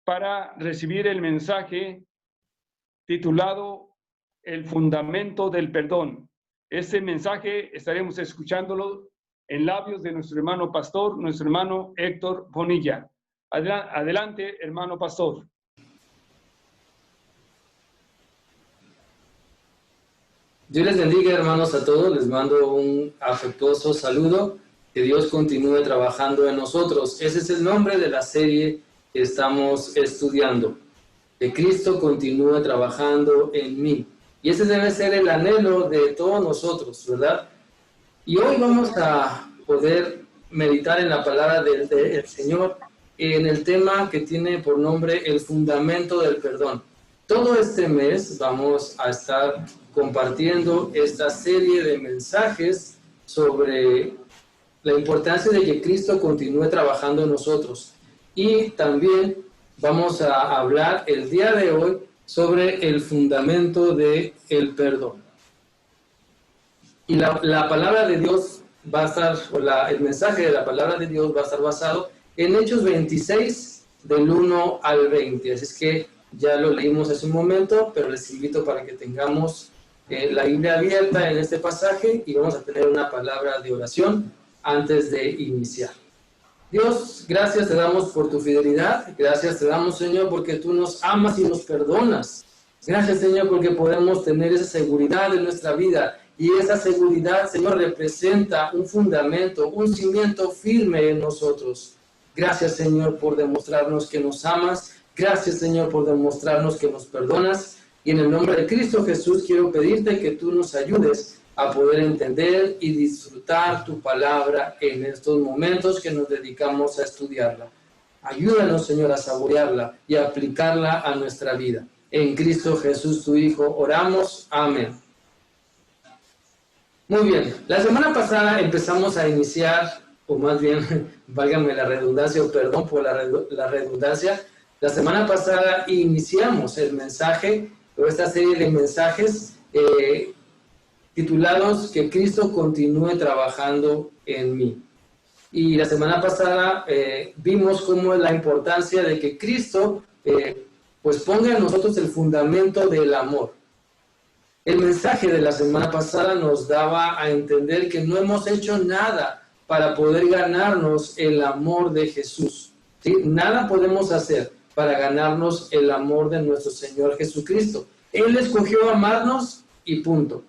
para recibir el mensaje titulado El fundamento del perdón. Este mensaje estaremos escuchándolo en labios de nuestro hermano pastor, nuestro hermano Héctor Bonilla. Adelante, hermano pastor. Dios les bendiga, hermanos, a todos. Les mando un afectuoso saludo. Que Dios continúe trabajando en nosotros. Ese es el nombre de la serie que estamos estudiando. Que Cristo continúe trabajando en mí. Y ese debe ser el anhelo de todos nosotros, ¿verdad? Y hoy vamos a poder meditar en la palabra del Señor en el tema que tiene por nombre el fundamento del perdón. Todo este mes vamos a estar compartiendo esta serie de mensajes sobre la importancia de que Cristo continúe trabajando en nosotros. Y también vamos a hablar el día de hoy sobre el fundamento del perdón. Y la palabra de Dios va a estar, el mensaje de la palabra de Dios va a estar basado en Hechos 26, del 1 al 20. Así es que ya lo leímos hace un momento, pero les invito para que tengamos la Biblia abierta en este pasaje y vamos a tener una palabra de oración antes de iniciar. Dios, gracias te damos por tu fidelidad. Gracias te damos, Señor, porque tú nos amas y nos perdonas. Gracias, Señor, porque podemos tener esa seguridad en nuestra vida. Y esa seguridad, Señor, representa un fundamento, un cimiento firme en nosotros. Gracias, Señor, por demostrarnos que nos amas. Gracias, Señor, por demostrarnos que nos perdonas. Y en el nombre de Cristo Jesús quiero pedirte que tú nos ayudes a poder entender y disfrutar tu palabra en estos momentos que nos dedicamos a estudiarla. Ayúdanos, Señor, a saborearla y a aplicarla a nuestra vida. En Cristo Jesús, tu Hijo, oramos. Amén. Muy bien, la semana pasada empezamos a iniciar, o más bien, válgame la redundancia, o perdón por la redundancia, la semana pasada iniciamos el mensaje, o esta serie de mensajes titulados Que Cristo continúe trabajando en mí. Y la semana pasada vimos cómo es la importancia de que Cristo pues ponga en nosotros el fundamento del amor. El mensaje de la semana pasada nos daba a entender que no hemos hecho nada para poder ganarnos el amor de Jesús, ¿sí? Nada podemos hacer para ganarnos el amor de nuestro Señor Jesucristo. Él escogió amarnos y punto.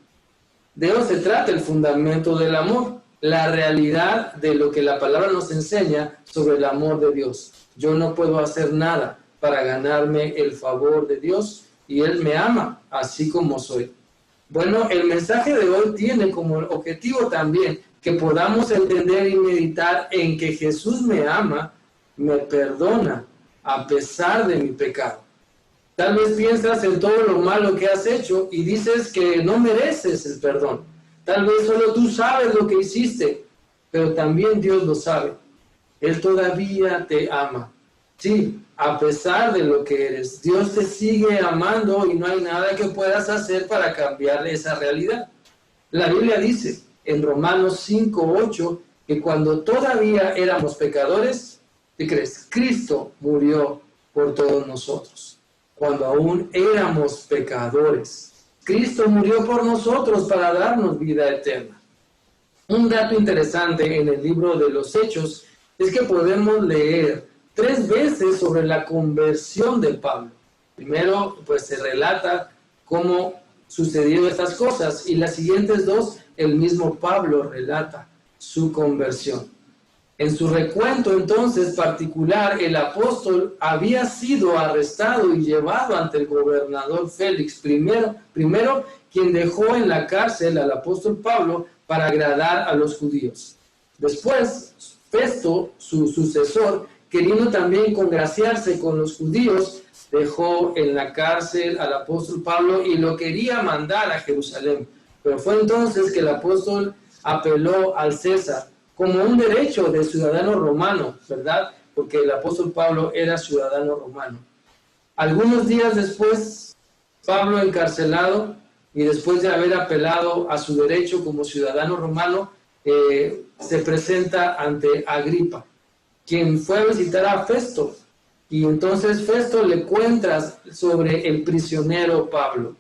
De eso se trata el fundamento del amor, la realidad de lo que la palabra nos enseña sobre el amor de Dios. Yo no puedo hacer nada para ganarme el favor de Dios y Él me ama así como soy. Bueno, el mensaje de hoy tiene como objetivo también que podamos entender y meditar en que Jesús me ama, me perdona a pesar de mi pecado. Tal vez piensas en todo lo malo que has hecho y dices que no mereces el perdón. Tal vez solo tú sabes lo que hiciste, pero también Dios lo sabe. Él todavía te ama. Sí, a pesar de lo que eres, Dios te sigue amando y no hay nada que puedas hacer para cambiar esa realidad. La Biblia dice en Romanos 5:8 que cuando todavía éramos pecadores, ¿qué crees? Cristo murió por todos nosotros. Cuando aún éramos pecadores, Cristo murió por nosotros para darnos vida eterna. Un dato interesante en el libro de los Hechos es que podemos leer 3 veces sobre la conversión de Pablo. Primero, pues se relata cómo sucedieron estas cosas y las siguientes 2, el mismo Pablo relata su conversión. En su recuento entonces particular, el apóstol había sido arrestado y llevado ante el gobernador Félix, primero quien dejó en la cárcel al apóstol Pablo para agradar a los judíos. Después, Festo, su sucesor, queriendo también congraciarse con los judíos, dejó en la cárcel al apóstol Pablo y lo quería mandar a Jerusalén. Pero fue entonces que el apóstol apeló al César como un derecho de ciudadano romano, ¿verdad? Porque el apóstol Pablo era ciudadano romano. Algunos días después, Pablo encarcelado y después de haber apelado a su derecho como ciudadano romano, se presenta ante Agripa, quien fue a visitar a Festo Y entonces Festo le cuenta sobre el prisionero Pablo.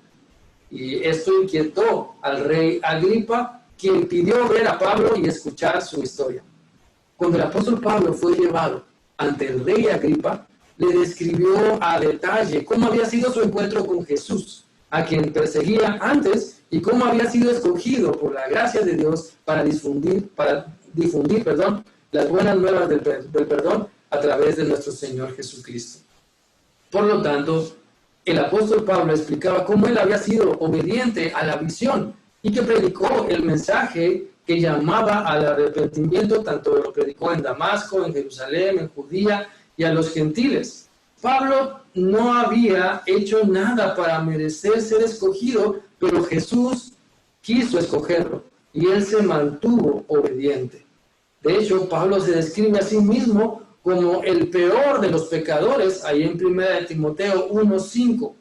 Y esto inquietó al rey Agripa, quien pidió ver a Pablo y escuchar su historia. Cuando el apóstol Pablo fue llevado ante el rey Agripa, le describió a detalle cómo había sido su encuentro con Jesús, a quien perseguía antes, y cómo había sido escogido por la gracia de Dios para difundir las buenas nuevas del perdón a través de nuestro Señor Jesucristo. Por lo tanto, el apóstol Pablo explicaba cómo él había sido obediente a la visión y que predicó el mensaje que llamaba al arrepentimiento, tanto lo predicó en Damasco, en Jerusalén, en Judía y a los gentiles. Pablo no había hecho nada para merecer ser escogido, pero Jesús quiso escogerlo y él se mantuvo obediente. De hecho, Pablo se describe a sí mismo como el peor de los pecadores, ahí en 1 Timoteo 1:5.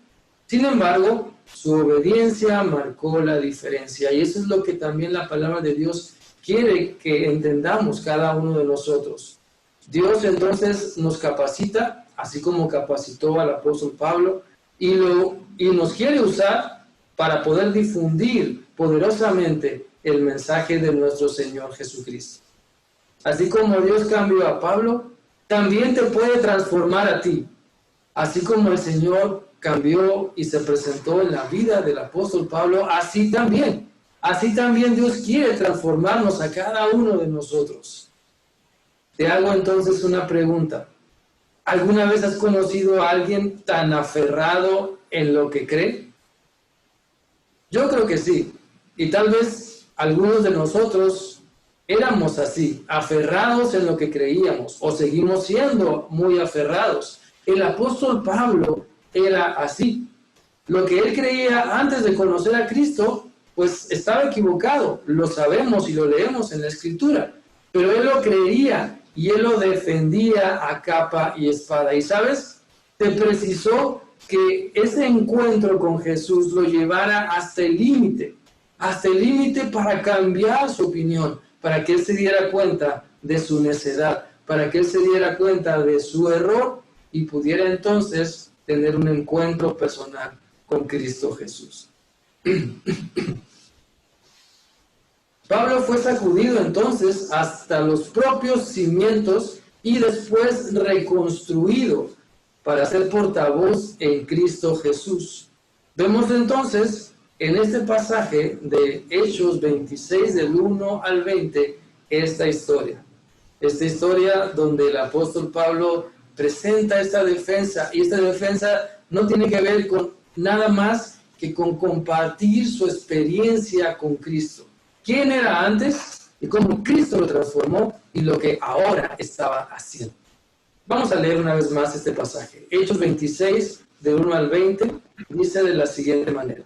Sin embargo, su obediencia marcó la diferencia, y eso es lo que también la palabra de Dios quiere que entendamos cada uno de nosotros. Dios entonces nos capacita, así como capacitó al apóstol Pablo, y nos quiere usar para poder difundir poderosamente el mensaje de nuestro Señor Jesucristo. Así como Dios cambió a Pablo, también te puede transformar a ti. Así como el Señor cambió y se presentó en la vida del apóstol Pablo, así también Dios quiere transformarnos a cada uno de nosotros. Te hago entonces una pregunta. ¿Alguna vez has conocido a alguien tan aferrado en lo que cree? Yo creo que sí. Y tal vez algunos de nosotros éramos así, aferrados en lo que creíamos, o seguimos siendo muy aferrados. El apóstol Pablo era así. Lo que él creía antes de conocer a Cristo, pues estaba equivocado. Lo sabemos y lo leemos en la Escritura. Pero él lo creía y él lo defendía a capa y espada. Y ¿sabes? Te precisó que ese encuentro con Jesús lo llevara hasta el límite para cambiar su opinión, para que él se diera cuenta de su necedad, para que él se diera cuenta de su error y pudiera entonces tener un encuentro personal con Cristo Jesús. Pablo fue sacudido entonces hasta los propios cimientos y después reconstruido para ser portavoz en Cristo Jesús. Vemos entonces en este pasaje de Hechos 26 del 1 al 20 esta historia donde el apóstol Pablo presenta esta defensa, y esta defensa no tiene que ver con nada más que con compartir su experiencia con Cristo. ¿Quién era antes y cómo Cristo lo transformó y lo que ahora estaba haciendo? Vamos a leer una vez más este pasaje. Hechos 26, de 1 al 20, dice de la siguiente manera.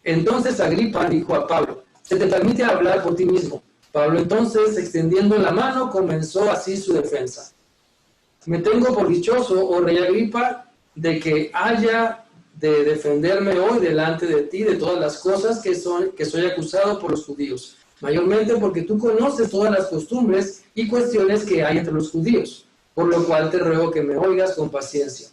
Entonces Agripa dijo a Pablo, ¿se te permite hablar por ti mismo? Pablo entonces, extendiendo la mano, comenzó así su defensa. Me tengo por dichoso, oh rey Agripa, de que haya de defenderme hoy delante de ti de todas las cosas que soy acusado por los judíos, mayormente porque tú conoces todas las costumbres y cuestiones que hay entre los judíos, por lo cual te ruego que me oigas con paciencia.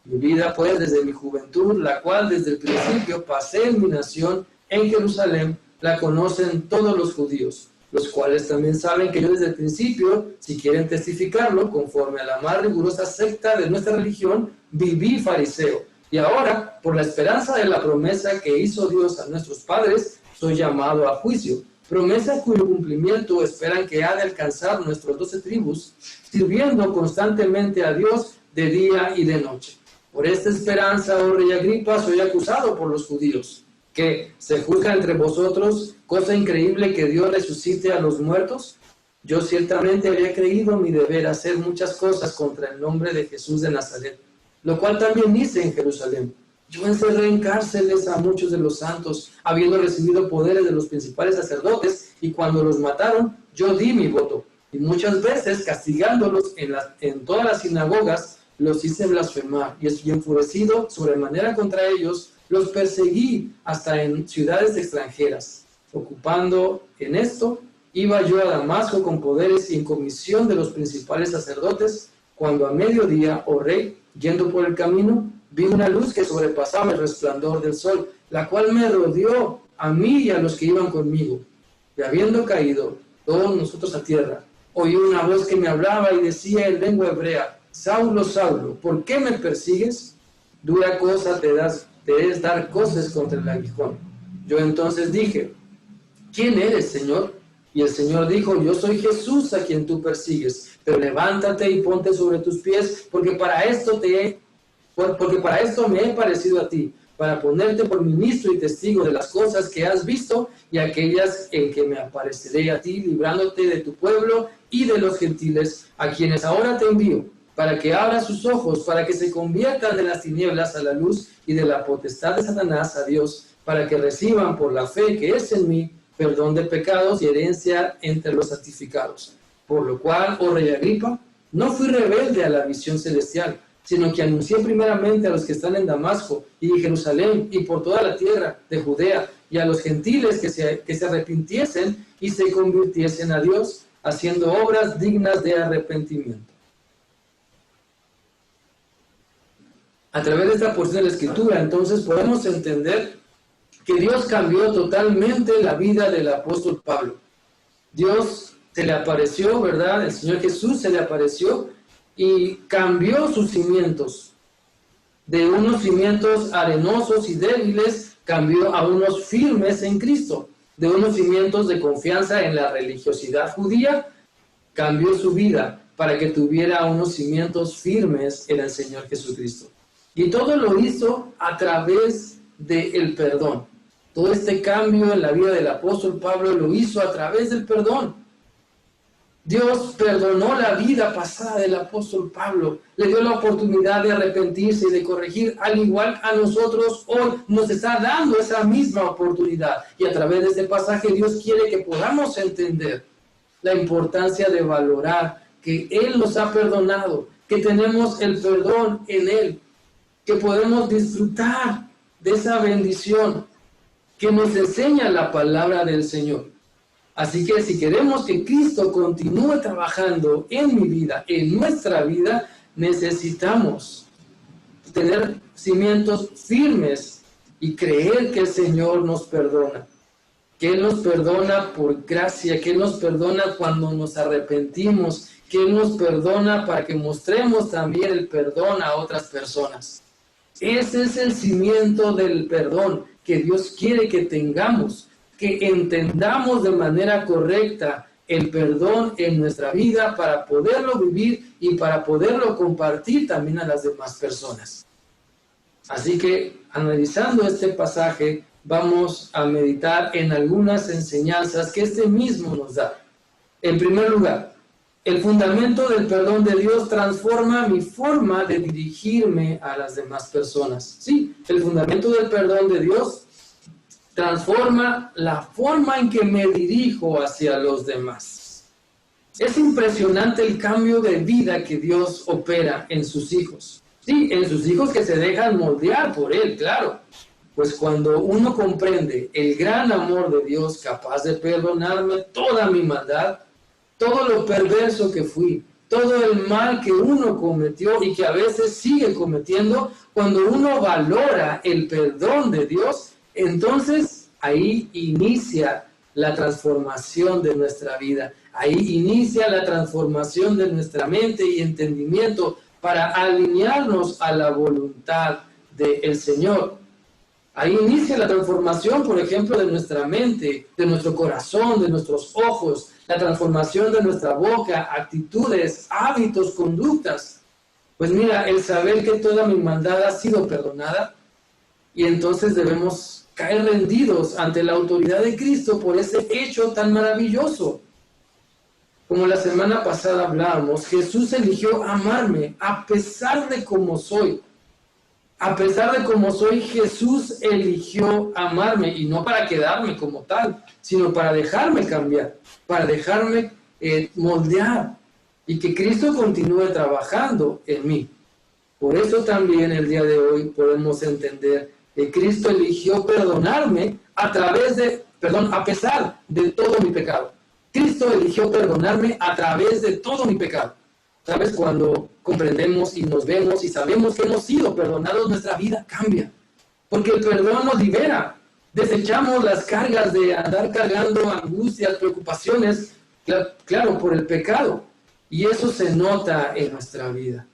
Mi vida, pues, desde mi juventud, la cual desde el principio pasé en mi nación, en Jerusalén, la conocen todos los judíos, los cuales también saben que yo desde el principio, si quieren testificarlo, conforme a la más rigurosa secta de nuestra religión, viví fariseo. Y ahora, por la esperanza de la promesa que hizo Dios a nuestros padres, soy llamado a juicio. Promesa cuyo cumplimiento esperan que ha de alcanzar nuestras 12 tribus, sirviendo constantemente a Dios de día y de noche. Por esta esperanza, oh rey Agripa, soy acusado por los judíos, que se juzga entre vosotros, cosa increíble que Dios resucite a los muertos. Yo ciertamente había creído mi deber hacer muchas cosas contra el nombre de Jesús de Nazaret, lo cual también hice en Jerusalén. Yo encerré en cárceles a muchos de los santos, habiendo recibido poderes de los principales sacerdotes, y cuando los mataron, yo di mi voto. Y muchas veces, castigándolos en todas las sinagogas, los hice blasfemar, y enfurecido sobremanera contra ellos, los perseguí hasta en ciudades extranjeras. Ocupando en esto, iba yo a Damasco con poderes y en comisión de los principales sacerdotes, cuando a mediodía, oh rey, Yendo por el camino, vi una luz que sobrepasaba el resplandor del sol, la cual me rodeó a mí y a los que iban conmigo. Y habiendo caído todos nosotros a tierra, oí una voz que me hablaba y decía en lengua hebrea: Saulo, Saulo, ¿por qué me persigues? Dura cosa te es dar coces contra el aguijón. Yo entonces dije: ¿quién eres, Señor? Y el Señor dijo: yo soy Jesús a quien tú persigues, pero levántate y ponte sobre tus pies, porque para esto me he parecido a ti, para ponerte por ministro y testigo de las cosas que has visto y aquellas en que me apareceré a ti, librándote de tu pueblo y de los gentiles, a quienes ahora te envío, para que abra sus ojos, para que se conviertan de las tinieblas a la luz y de la potestad de Satanás a Dios, para que reciban por la fe que es en mí perdón de pecados y herencia entre los santificados. Por lo cual, oh rey Agripa, no fui rebelde a la visión celestial, sino que anuncié primeramente a los que están en Damasco y en Jerusalén y por toda la tierra de Judea y a los gentiles que se arrepintiesen y se convirtiesen a Dios, haciendo obras dignas de arrepentimiento. A través de esta porción de la Escritura, entonces, podemos entender que Dios cambió totalmente la vida del apóstol Pablo. Dios se le apareció, ¿verdad? El Señor Jesús se le apareció y cambió sus cimientos. De unos cimientos arenosos y débiles, cambió a unos firmes en Cristo. De unos cimientos de confianza en la religiosidad judía, cambió su vida para que tuviera unos cimientos firmes en el Señor Jesucristo. Y todo lo hizo a través del perdón. Todo este cambio en la vida del apóstol Pablo lo hizo a través del perdón. Dios perdonó la vida pasada del apóstol Pablo, le dio la oportunidad de arrepentirse y de corregir, al igual a nosotros hoy nos está dando esa misma oportunidad. Y a través de este pasaje Dios quiere que podamos entender la importancia de valorar que Él nos ha perdonado, que tenemos el perdón en Él, que podemos disfrutar de esa bendición que nos enseña la palabra del Señor. Así que si queremos que Cristo continúe trabajando en mi vida, en nuestra vida, necesitamos tener cimientos firmes y creer que el Señor nos perdona. Que Él nos perdona por gracia, que Él nos perdona cuando nos arrepentimos, que Él nos perdona para que mostremos también el perdón a otras personas. Ese es el cimiento del perdón que Dios quiere que tengamos, que entendamos de manera correcta el perdón en nuestra vida para poderlo vivir y para poderlo compartir también a las demás personas. Así que, analizando este pasaje, vamos a meditar en algunas enseñanzas que este mismo nos da. En primer lugar, el fundamento del perdón de Dios transforma mi forma de dirigirme a las demás personas. Sí, el fundamento del perdón de Dios transforma la forma en que me dirijo hacia los demás. Es impresionante el cambio de vida que Dios opera en sus hijos. Sí, en sus hijos que se dejan moldear por Él, claro. Pues cuando uno comprende el gran amor de Dios capaz de perdonarme toda mi maldad, todo lo perverso que fui, todo el mal que uno cometió y que a veces sigue cometiendo, cuando uno valora el perdón de Dios, entonces ahí inicia la transformación de nuestra vida. Ahí inicia la transformación de nuestra mente y entendimiento para alinearnos a la voluntad del Señor. Ahí inicia la transformación, por ejemplo, de nuestra mente, de nuestro corazón, de nuestros ojos, la transformación de nuestra boca, actitudes, hábitos, conductas. Pues mira, el saber que toda mi maldad ha sido perdonada, y entonces debemos caer rendidos ante la autoridad de Cristo por ese hecho tan maravilloso. Como la semana pasada hablábamos, Jesús eligió amarme a pesar de cómo soy. A pesar de cómo soy, Jesús eligió amarme, y no para quedarme como tal, sino para dejarme cambiar, para dejarme moldear, y que Cristo continúe trabajando en mí. Por eso también el día de hoy podemos entender que Cristo eligió perdonarme a pesar de todo mi pecado. Cristo eligió perdonarme a través de todo mi pecado. ¿Sabes? Cuando comprendemos y nos vemos y sabemos que hemos sido perdonados, nuestra vida cambia. Porque el perdón nos libera. Desechamos las cargas de andar cargando angustias, preocupaciones, claro, por el pecado. Y eso se nota en nuestra vida.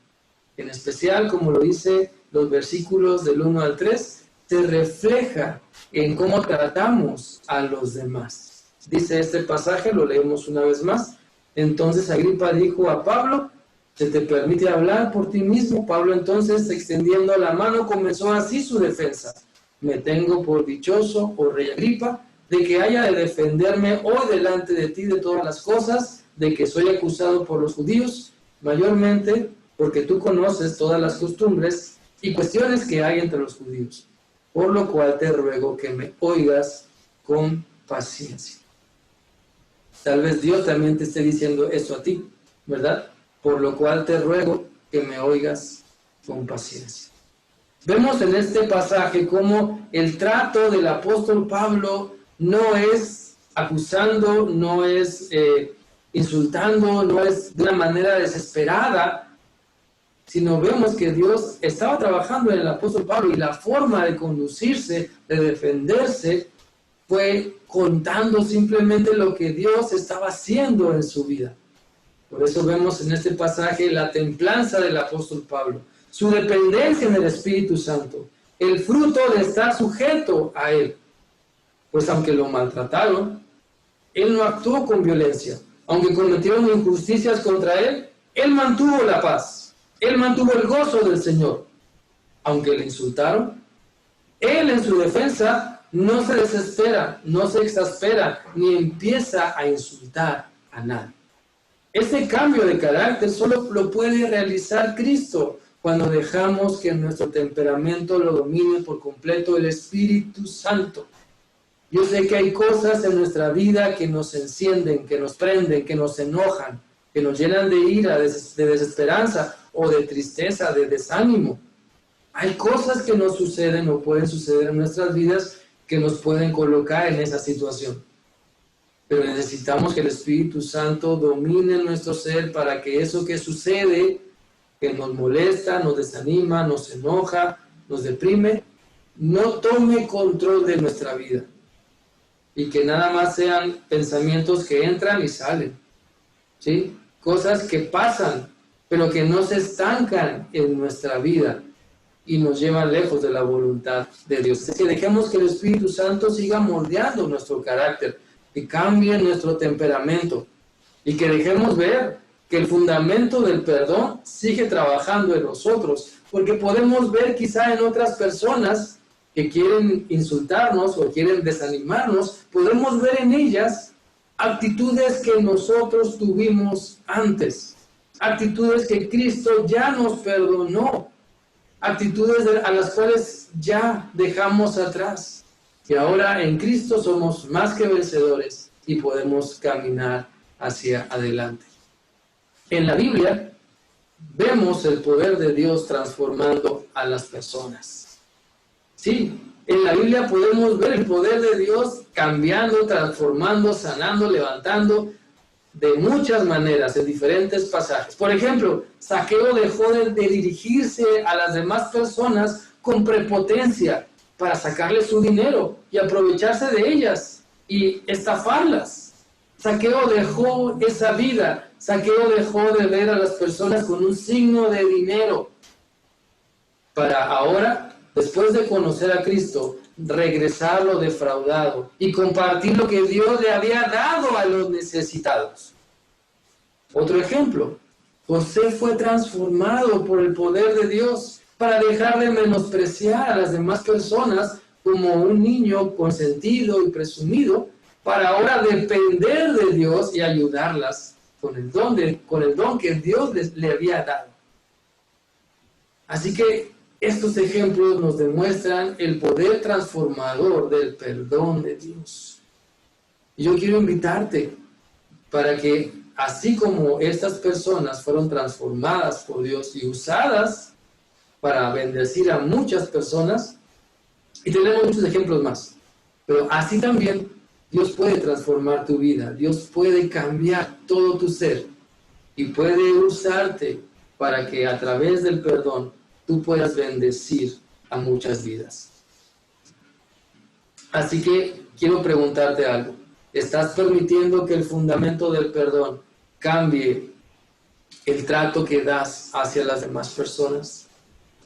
En especial, como lo dice los versículos del 1 al 3, se refleja en cómo tratamos a los demás. Dice este pasaje, lo leemos una vez más. Entonces Agripa dijo a Pablo, ¿se te permite hablar por ti mismo? Pablo entonces, extendiendo la mano, comenzó así su defensa. Me tengo por dichoso, oh rey Agripa, de que haya de defenderme hoy delante de ti de todas las cosas, de que soy acusado por los judíos, mayormente porque tú conoces todas las costumbres y cuestiones que hay entre los judíos. Por lo cual te ruego que me oigas con paciencia. Tal vez Dios también te esté diciendo eso a ti, ¿verdad? Por lo cual te ruego que me oigas con paciencia. Vemos en este pasaje cómo el trato del apóstol Pablo no es acusando, no es insultando, no es de una manera desesperada, sino vemos que Dios estaba trabajando en el apóstol Pablo y la forma de conducirse, de defenderse, fue contando simplemente lo que Dios estaba haciendo en su vida. Por eso vemos en este pasaje la templanza del apóstol Pablo, su dependencia en el Espíritu Santo, el fruto de estar sujeto a Él. Pues aunque lo maltrataron, Él no actuó con violencia. Aunque cometieron injusticias contra Él, Él mantuvo la paz. Él mantuvo el gozo del Señor. Aunque le insultaron, Él en su defensa no se desespera, no se exaspera, ni empieza a insultar a nadie. Este cambio de carácter solo lo puede realizar Cristo cuando dejamos que nuestro temperamento lo domine por completo el Espíritu Santo. Yo sé que hay cosas en nuestra vida que nos encienden, que nos prenden, que nos enojan, que nos llenan de ira, de desesperanza o de tristeza, de desánimo. Hay cosas que nos suceden o pueden suceder en nuestras vidas que nos pueden colocar en esa situación. Pero necesitamos que el Espíritu Santo domine nuestro ser para que eso que sucede, que nos molesta, nos desanima, nos enoja, nos deprime, no tome control de nuestra vida. Y que nada más sean pensamientos que entran y salen. ¿Sí? Cosas que pasan, pero que no se estancan en nuestra vida y nos llevan lejos de la voluntad de Dios. Es que dejemos que el Espíritu Santo siga moldeando nuestro carácter, que cambie nuestro temperamento y que dejemos ver que el fundamento del perdón sigue trabajando en nosotros, porque podemos ver quizá en otras personas que quieren insultarnos o quieren desanimarnos, podemos ver en ellas actitudes que nosotros tuvimos antes, actitudes que Cristo ya nos perdonó, actitudes a las cuales ya dejamos atrás. Que ahora en Cristo somos más que vencedores y podemos caminar hacia adelante. En la Biblia vemos el poder de Dios transformando a las personas. Sí, en la Biblia podemos ver el poder de Dios cambiando, transformando, sanando, levantando de muchas maneras, en diferentes pasajes. Por ejemplo, Zaqueo dejó de dirigirse a las demás personas con prepotencia para sacarles su dinero y aprovecharse de ellas y estafarlas. Zaqueo dejó esa vida. Zaqueo dejó de ver a las personas con un signo de dinero para ahora, después de conocer a Cristo, regresar lo defraudado y compartir lo que Dios le había dado a los necesitados. Otro ejemplo, José fue transformado por el poder de Dios para dejar de menospreciar a las demás personas como un niño consentido y presumido, para ahora depender de Dios y ayudarlas con el don que Dios le había dado. Así que estos ejemplos nos demuestran el poder transformador del perdón de Dios. Y yo quiero invitarte para que, así como estas personas fueron transformadas por Dios y usadas para bendecir a muchas personas, y tenemos muchos ejemplos más, pero así también Dios puede transformar tu vida, Dios puede cambiar todo tu ser y puede usarte para que a través del perdón tú puedas bendecir a muchas vidas. Así que quiero preguntarte algo. ¿Estás permitiendo que el fundamento del perdón cambie el trato que das hacia las demás personas?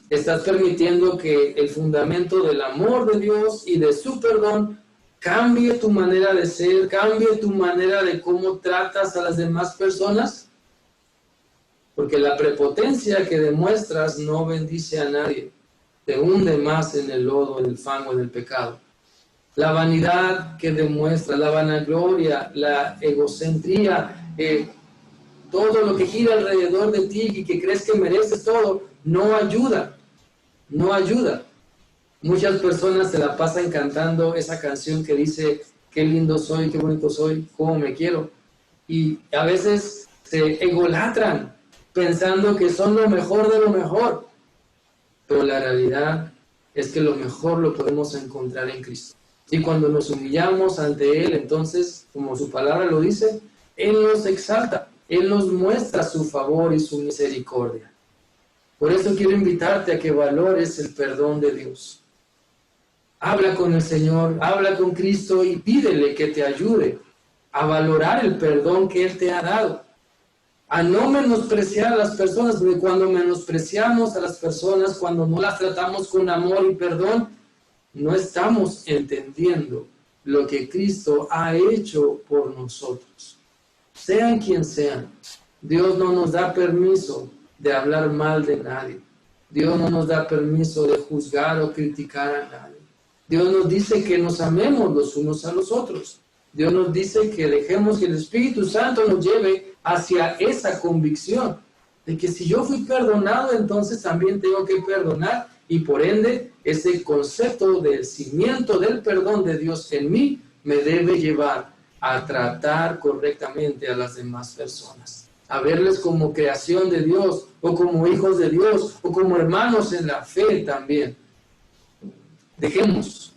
¿Estás permitiendo que el fundamento del amor de Dios y de su perdón cambie tu manera de ser, cambie tu manera de cómo tratas a las demás personas? Porque la prepotencia que demuestras no bendice a nadie, te hunde más en el lodo, en el fango, en el pecado. La vanidad que demuestras, la vanagloria, la egocentría, todo lo que gira alrededor de ti y que crees que mereces todo, no ayuda, no ayuda. Muchas personas se la pasan cantando esa canción que dice, qué lindo soy, qué bonito soy, cómo me quiero. Y a veces se egolatran pensando que son lo mejor de lo mejor. Pero la realidad es que lo mejor lo podemos encontrar en Cristo. Y cuando nos humillamos ante Él, entonces, como su palabra lo dice, Él nos exalta, Él nos muestra su favor y su misericordia. Por eso quiero invitarte a que valores el perdón de Dios. Habla con el Señor, habla con Cristo y pídele que te ayude a valorar el perdón que Él te ha dado. A no menospreciar a las personas, porque cuando menospreciamos a las personas, cuando no las tratamos con amor y perdón, no estamos entendiendo lo que Cristo ha hecho por nosotros. Sean quien sean, Dios no nos da permiso de hablar mal de nadie. Dios no nos da permiso de juzgar o criticar a nadie. Dios nos dice que nos amemos los unos a los otros. Dios nos dice que dejemos que el Espíritu Santo nos lleve hacia esa convicción de que si yo fui perdonado, entonces también tengo que perdonar, y por ende ese concepto del cimiento del perdón de Dios en mí me debe llevar a tratar correctamente a las demás personas, a verles como creación de Dios, o como hijos de Dios, o como hermanos en la fe también. Dejemos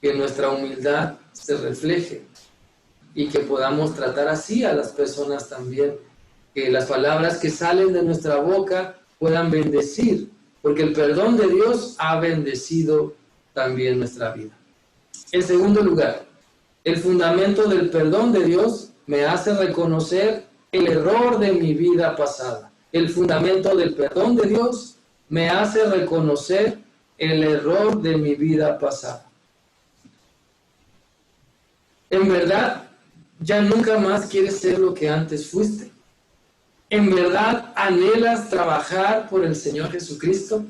que nuestra humildad se refleje y que podamos tratar así a las personas también, que las palabras que salen de nuestra boca puedan bendecir, porque el perdón de Dios ha bendecido también nuestra vida. En segundo lugar, el fundamento del perdón de Dios me hace reconocer el error de mi vida pasada. El fundamento del perdón de Dios me hace reconocer el error de mi vida pasada. En verdad, ya nunca más quieres ser lo que antes fuiste. ¿En verdad anhelas trabajar por el Señor Jesucristo?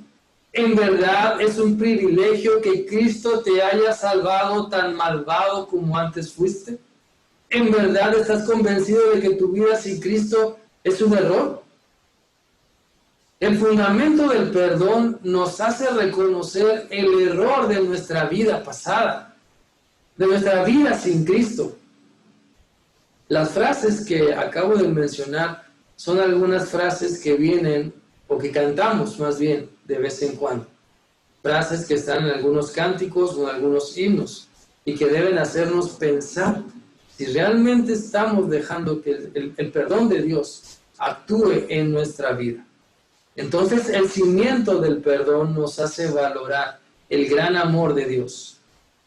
¿En verdad es un privilegio que Cristo te haya salvado tan malvado como antes fuiste? ¿En verdad estás convencido de que tu vida sin Cristo es un error? El fundamento del perdón nos hace reconocer el error de nuestra vida pasada, de nuestra vida sin Cristo. Las frases que acabo de mencionar son algunas frases que vienen, o que cantamos más bien, de vez en cuando. Frases que están en algunos cánticos o en algunos himnos y que deben hacernos pensar si realmente estamos dejando que el perdón de Dios actúe en nuestra vida. Entonces, el cimiento del perdón nos hace valorar el gran amor de Dios.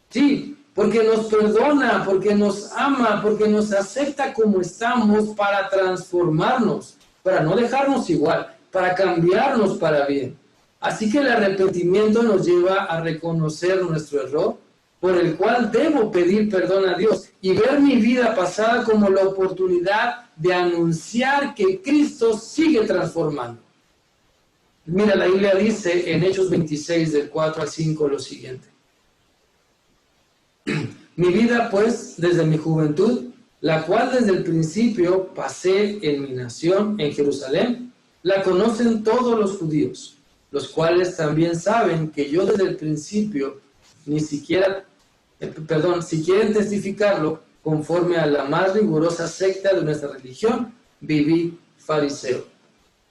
Sí, porque nos perdona, porque nos ama, porque nos acepta como estamos para transformarnos, para no dejarnos igual, para cambiarnos para bien. Así que el arrepentimiento nos lleva a reconocer nuestro error, por el cual debo pedir perdón a Dios y ver mi vida pasada como la oportunidad de anunciar que Cristo sigue transformando. Mira, la Biblia dice en Hechos 26, del 4 al 5, lo siguiente. Mi vida, pues, desde mi juventud, la cual desde el principio pasé en mi nación, en Jerusalén, la conocen todos los judíos, los cuales también saben que yo desde el principio, si quieren testificarlo, conforme a la más rigurosa secta de nuestra religión, viví fariseo.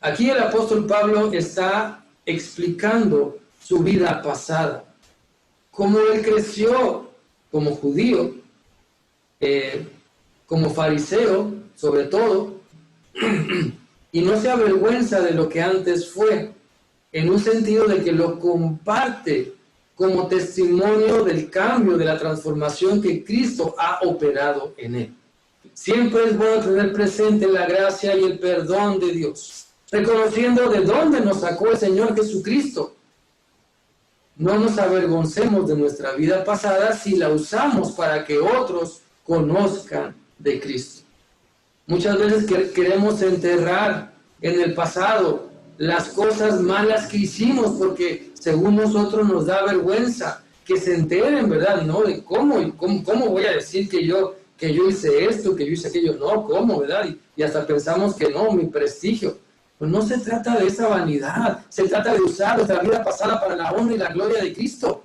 Aquí el apóstol Pablo está explicando su vida pasada, cómo él creció como judío, como fariseo, sobre todo, y no se avergüenza de lo que antes fue, en un sentido de que lo comparte como testimonio del cambio, de la transformación que Cristo ha operado en él. Siempre es bueno tener presente la gracia y el perdón de Dios, reconociendo de dónde nos sacó el Señor Jesucristo. No nos avergoncemos de nuestra vida pasada si la usamos para que otros conozcan de Cristo. Muchas veces queremos enterrar en el pasado las cosas malas que hicimos porque según nosotros nos da vergüenza que se enteren, ¿verdad? ¿No? De cómo voy a decir que yo hice esto, que yo hice aquello. No, ¿cómo, verdad? Y hasta pensamos que no, mi prestigio. Pues no se trata de esa vanidad, se trata de usar nuestra vida pasada para la honra y la gloria de Cristo.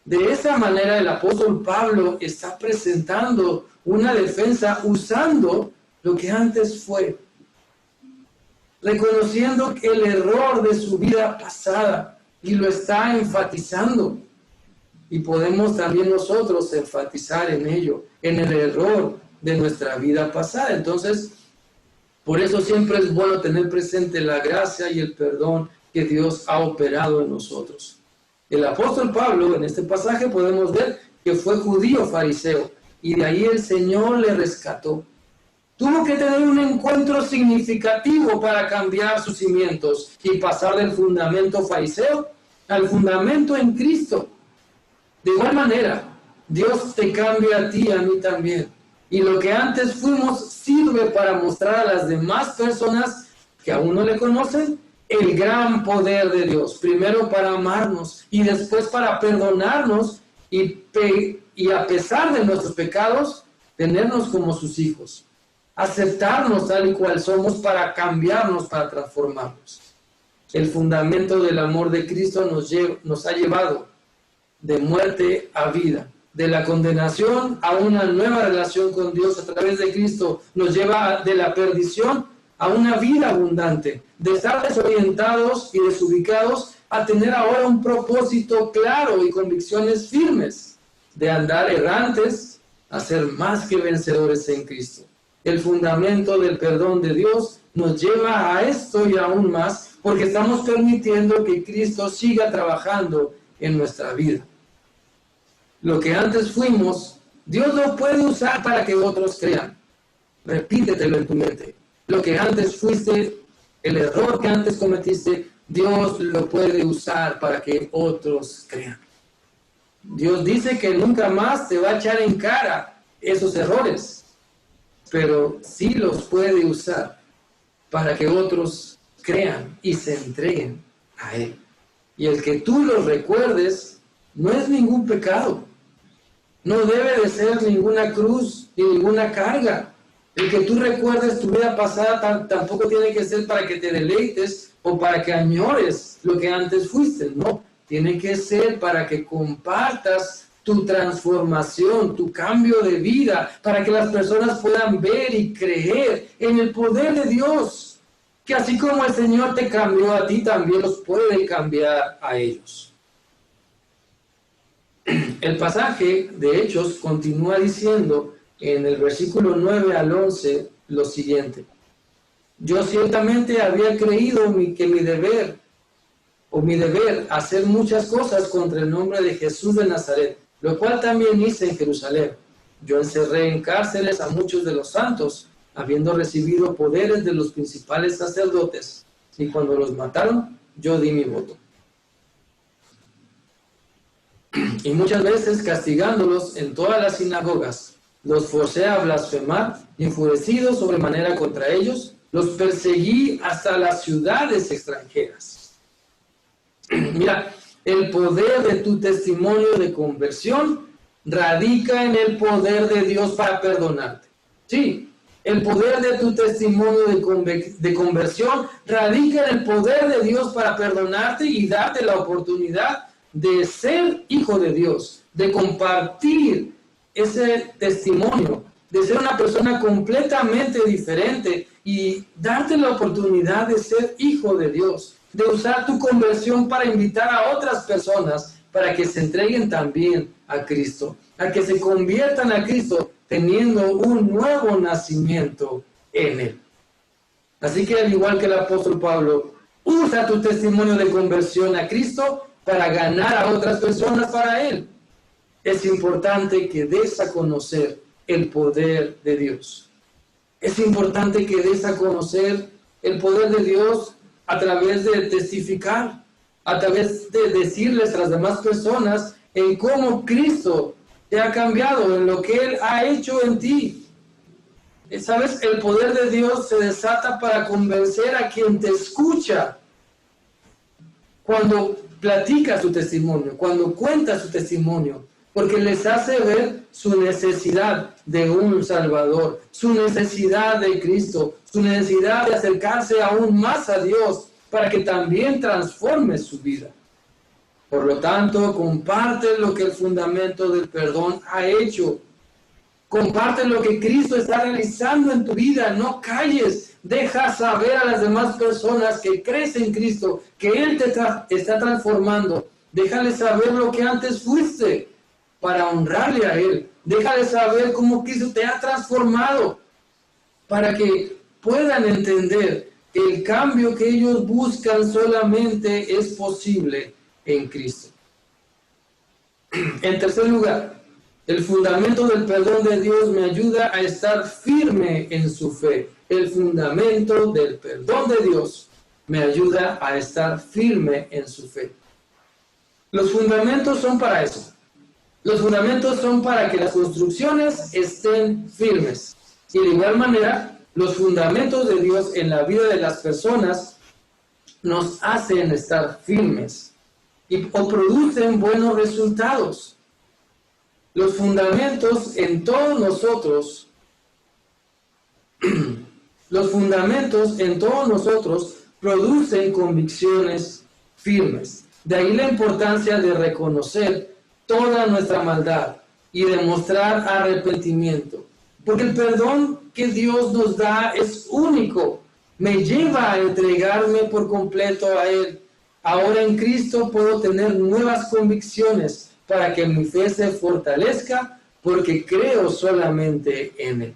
De esa manera el apóstol Pablo está presentando una defensa usando lo que antes fue, reconociendo el error de su vida pasada y lo está enfatizando. Y podemos también nosotros enfatizar en ello, en el error de nuestra vida pasada. Entonces, por eso siempre es bueno tener presente la gracia y el perdón que Dios ha operado en nosotros. El apóstol Pablo, en este pasaje podemos ver que fue judío fariseo y de ahí el Señor le rescató. Tuvo que tener un encuentro significativo para cambiar sus cimientos y pasar del fundamento fariseo al fundamento en Cristo. De igual manera, Dios te cambia a ti y a mí también. Y lo que antes fuimos sirve para mostrar a las demás personas que aún no le conocen el gran poder de Dios. Primero para amarnos y después para perdonarnos y a pesar de nuestros pecados, tenernos como sus hijos. Aceptarnos tal y cual somos para cambiarnos, para transformarnos. El fundamento del amor de Cristo nos ha llevado de muerte a vida, de la condenación a una nueva relación con Dios a través de Cristo. Nos lleva de la perdición a una vida abundante, de estar desorientados y desubicados a tener ahora un propósito claro y convicciones firmes, de andar errantes a ser más que vencedores en Cristo. El fundamento del perdón de Dios nos lleva a esto y aún más, porque estamos permitiendo que Cristo siga trabajando en nuestra vida. Lo que antes fuimos, Dios lo puede usar para que otros crean. Repítetelo en tu mente. Lo que antes fuiste, el error que antes cometiste, Dios lo puede usar para que otros crean. Dios dice que nunca más te va a echar en cara esos errores, pero sí los puede usar para que otros crean y se entreguen a Él. Y el que tú los recuerdes no es ningún pecado. No debe de ser ninguna cruz ni ninguna carga. El que tú recuerdes tu vida pasada tampoco tiene que ser para que te deleites o para que añores lo que antes fuiste. No, tiene que ser para que compartas tu transformación, tu cambio de vida, para que las personas puedan ver y creer en el poder de Dios, que así como el Señor te cambió a ti, también los puede cambiar a ellos. El pasaje de Hechos continúa diciendo en el versículo 9 al 11 lo siguiente: yo ciertamente había creído que mi deber hacer muchas cosas contra el nombre de Jesús de Nazaret, lo cual también hice en Jerusalén. Yo encerré en cárceles a muchos de los santos, habiendo recibido poderes de los principales sacerdotes, y cuando los mataron, yo di mi voto. Y muchas veces castigándolos en todas las sinagogas, los forcé a blasfemar, enfurecido sobremanera contra ellos, los perseguí hasta las ciudades extranjeras. Mira, el poder de tu testimonio de conversión radica en el poder de Dios para perdonarte. Sí, el poder de tu testimonio de conversión radica en el poder de Dios para perdonarte y darte la oportunidad de ser hijo de Dios, de compartir ese testimonio, de ser una persona completamente diferente y darte la oportunidad de ser hijo de Dios, de usar tu conversión para invitar a otras personas para que se entreguen también a Cristo, a que se conviertan a Cristo teniendo un nuevo nacimiento en Él. Así que al igual que el apóstol Pablo, usa tu testimonio de conversión a Cristo para ganar a otras personas para Él. Es importante que des a conocer el poder de Dios. Es importante que des a conocer el poder de Dios a través de testificar, a través de decirles a las demás personas en cómo Cristo te ha cambiado, en lo que Él ha hecho en ti. ¿Sabes? El poder de Dios se desata para convencer a quien te escucha. Cuando platica su testimonio, cuando cuenta su testimonio, porque les hace ver su necesidad de un Salvador, su necesidad de Cristo, su necesidad de acercarse aún más a Dios para que también transforme su vida. Por lo tanto, comparte lo que el fundamento del perdón ha hecho. Comparte lo que Cristo está realizando en tu vida. No calles. Deja saber a las demás personas que crees en Cristo, que Él te está transformando. Déjales saber lo que antes fuiste para honrarle a Él. Déjales saber cómo Cristo te ha transformado para que puedan entender que el cambio que ellos buscan solamente es posible en Cristo. En tercer lugar, el fundamento del perdón de Dios me ayuda a estar firme en su fe. El fundamento del perdón de Dios me ayuda a estar firme en su fe. Los fundamentos son para eso. Los fundamentos son para que las construcciones estén firmes. Y de igual manera, los fundamentos de Dios en la vida de las personas nos hacen estar firmes o producen buenos resultados. Los fundamentos en todos nosotros, producen convicciones firmes. De ahí la importancia de reconocer toda nuestra maldad y demostrar arrepentimiento. Porque el perdón que Dios nos da es único. Me lleva a entregarme por completo a Él. Ahora en Cristo puedo tener nuevas convicciones para que mi fe se fortalezca porque creo solamente en Él.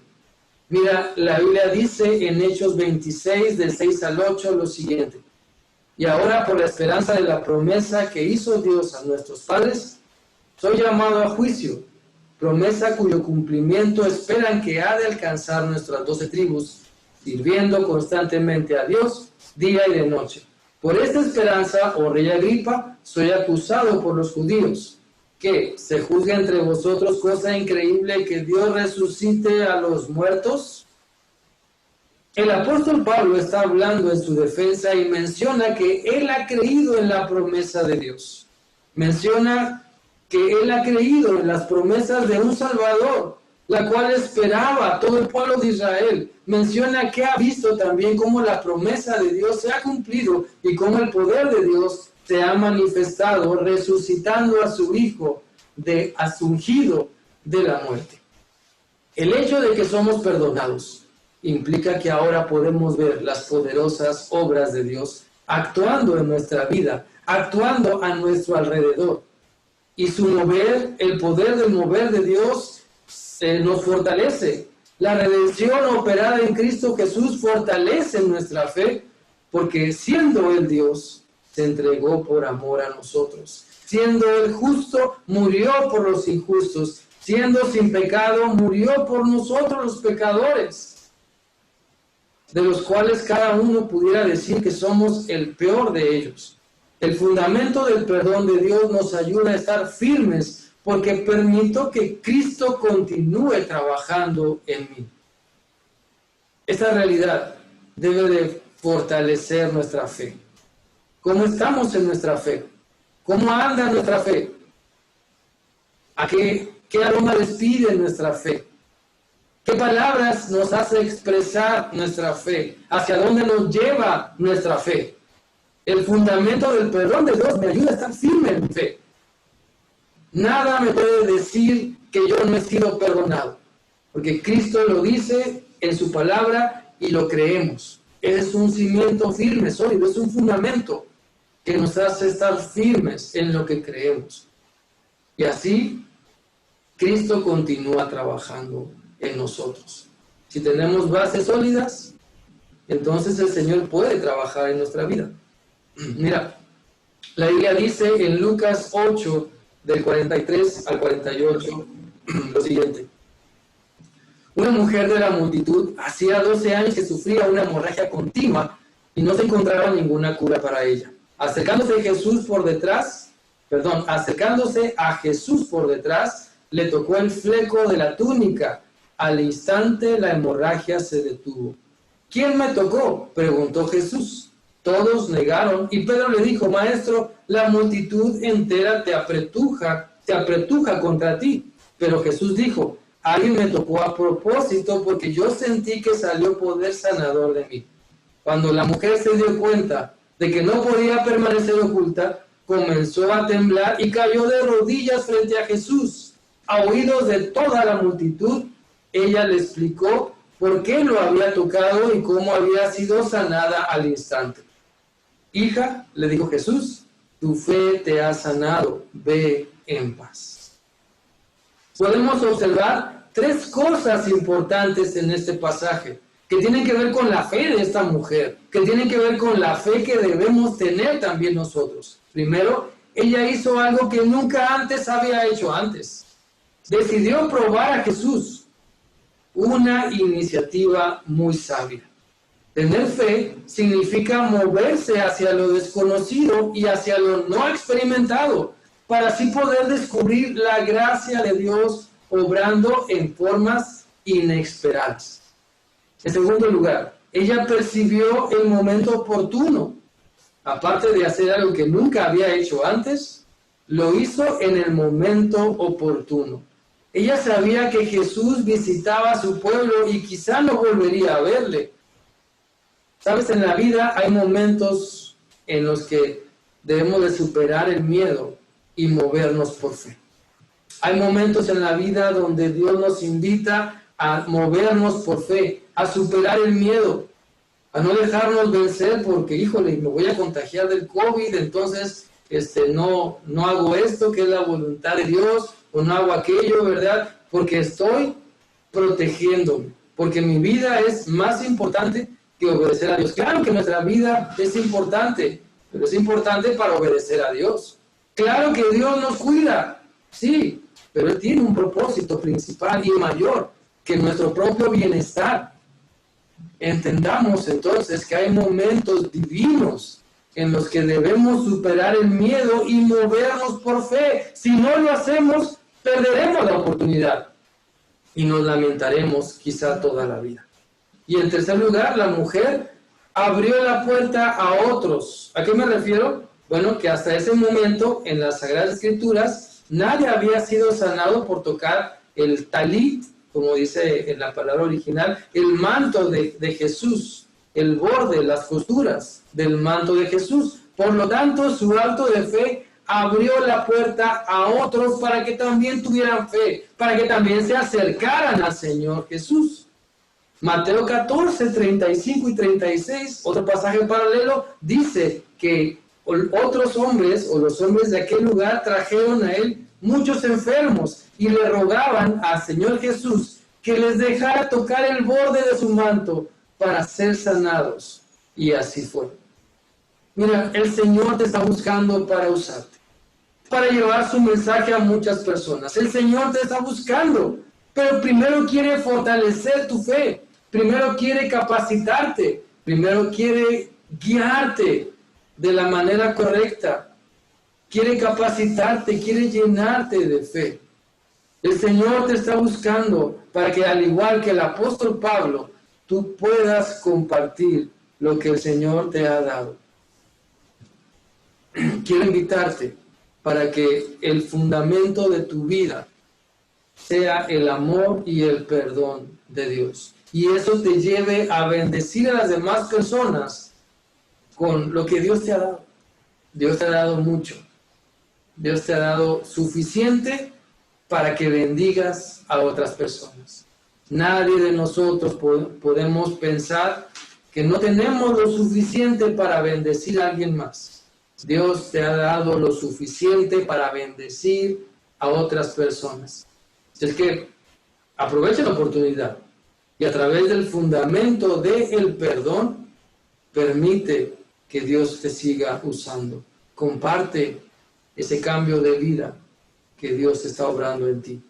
Mira, la Biblia dice en Hechos 26, del 6 al 8, lo siguiente. Y ahora por la esperanza de la promesa que hizo Dios a nuestros padres, soy llamado a juicio, promesa cuyo cumplimiento esperan que ha de alcanzar nuestras 12 tribus, sirviendo constantemente a Dios día y de noche. Por esta esperanza, oh rey Agripa, soy acusado por los judíos, que se juzga entre vosotros cosa increíble que Dios resucite a los muertos. El apóstol Pablo está hablando en su defensa y menciona que él ha creído en la promesa de Dios. Menciona que él ha creído en las promesas de un Salvador, la cual esperaba todo el pueblo de Israel. Menciona que ha visto también cómo la promesa de Dios se ha cumplido y cómo el poder de Dios se ha manifestado resucitando a su Hijo, a su ungido de la muerte. El hecho de que somos perdonados implica que ahora podemos ver las poderosas obras de Dios actuando en nuestra vida, actuando a nuestro alrededor. Y su mover, el poder del mover de Dios, nos fortalece. La redención operada en Cristo Jesús fortalece nuestra fe, porque siendo Él Dios, se entregó por amor a nosotros. Siendo Él justo, murió por los injustos. Siendo sin pecado, murió por nosotros los pecadores, de los cuales cada uno pudiera decir que somos el peor de ellos. El fundamento del perdón de Dios nos ayuda a estar firmes porque permito que Cristo continúe trabajando en mí. Esta realidad debe de fortalecer nuestra fe. ¿Cómo estamos en nuestra fe? ¿Cómo anda nuestra fe? ¿A qué aroma despide nuestra fe? ¿Qué palabras nos hace expresar nuestra fe? ¿Hacia dónde nos lleva nuestra fe? El fundamento del perdón de Dios me ayuda a estar firme en mi fe. Nada me puede decir que yo no he sido perdonado, porque Cristo lo dice en su palabra y lo creemos. Es un cimiento firme, sólido, es un fundamento que nos hace estar firmes en lo que creemos. Y así, Cristo continúa trabajando en nosotros. Si tenemos bases sólidas, entonces el Señor puede trabajar en nuestra vida. Mira, la Biblia dice en Lucas 8, del 43 al 48, lo siguiente. Una mujer de la multitud hacía 12 años que sufría una hemorragia continua y no se encontraba ninguna cura para ella. Acercándose a Jesús por detrás, le tocó el fleco de la túnica. Al instante la hemorragia se detuvo. ¿Quién me tocó?, preguntó Jesús. Todos negaron y Pedro le dijo: Maestro, la multitud entera te apretuja contra ti. Pero Jesús dijo: alguien me tocó a propósito porque yo sentí que salió poder sanador de mí. Cuando la mujer se dio cuenta de que no podía permanecer oculta, comenzó a temblar y cayó de rodillas frente a Jesús. A oídos de toda la multitud, ella le explicó por qué lo había tocado y cómo había sido sanada al instante. Hija, le dijo Jesús, tu fe te ha sanado, ve en paz. Podemos observar 3 cosas importantes en este pasaje, que tienen que ver con la fe de esta mujer, que tienen que ver con la fe que debemos tener también nosotros. Primero, ella hizo algo que nunca antes había hecho antes. Decidió probar a Jesús. Una iniciativa muy sabia. Tener fe significa moverse hacia lo desconocido y hacia lo no experimentado, para así poder descubrir la gracia de Dios obrando en formas inesperadas. En segundo lugar, ella percibió el momento oportuno. Aparte de hacer algo que nunca había hecho antes, lo hizo en el momento oportuno. Ella sabía que Jesús visitaba a su pueblo y quizá no volvería a verle. Sabes, en la vida hay momentos en los que debemos de superar el miedo y movernos por fe. Hay momentos en la vida donde Dios nos invita a movernos por fe, a superar el miedo, a no dejarnos vencer porque, híjole, me voy a contagiar del COVID, entonces no hago esto que es la voluntad de Dios, o no hago aquello, ¿verdad? Porque estoy protegiéndome, porque mi vida es más importante que obedecer a Dios. Claro que nuestra vida es importante, pero es importante para obedecer a Dios. Claro que Dios nos cuida, sí, pero Él tiene un propósito principal y mayor que nuestro propio bienestar. Entendamos entonces que hay momentos divinos en los que debemos superar el miedo y movernos por fe. Si no lo hacemos, perderemos la oportunidad y nos lamentaremos quizá toda la vida. Y en tercer lugar, la mujer abrió la puerta a otros. ¿A qué me refiero? Bueno, que hasta ese momento en las Sagradas Escrituras nadie había sido sanado por tocar el talit, como dice en la palabra original, el manto de Jesús, el borde, las costuras del manto de Jesús. Por lo tanto, su acto de fe abrió la puerta a otros para que también tuvieran fe, para que también se acercaran al Señor Jesús. Mateo 14, 35 y 36, otro pasaje paralelo, dice que otros hombres, o los hombres de aquel lugar, trajeron a él muchos enfermos y le rogaban al Señor Jesús que les dejara tocar el borde de su manto para ser sanados. Y así fue. Mira, el Señor te está buscando para usarte, para llevar su mensaje a muchas personas. El Señor te está buscando, pero primero quiere fortalecer tu fe, primero quiere capacitarte, primero quiere guiarte de la manera correcta, quiere capacitarte, quiere llenarte de fe. El Señor te está buscando para que, al igual que el apóstol Pablo, tú puedas compartir lo que el Señor te ha dado. Quiero invitarte para que el fundamento de tu vida sea el amor y el perdón de Dios. Y eso te lleve a bendecir a las demás personas con lo que Dios te ha dado. Dios te ha dado mucho. Dios te ha dado suficiente para que bendigas a otras personas. Nadie de nosotros podemos pensar que no tenemos lo suficiente para bendecir a alguien más. Dios te ha dado lo suficiente para bendecir a otras personas. Es que aprovecha la oportunidad. Y a través del fundamento del perdón, permite que Dios te siga usando. Comparte ese cambio de vida que Dios está obrando en ti.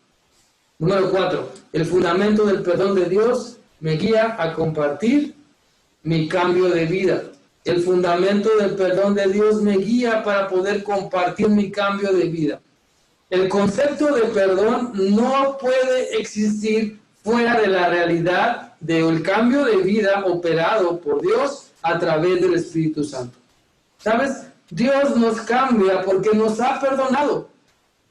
Número 4. El fundamento del perdón de Dios me guía a compartir mi cambio de vida. El fundamento del perdón de Dios me guía para poder compartir mi cambio de vida. El concepto de perdón no puede existir fuera de la realidad del cambio de vida operado por Dios a través del Espíritu Santo. ¿Sabes? Dios nos cambia porque nos ha perdonado.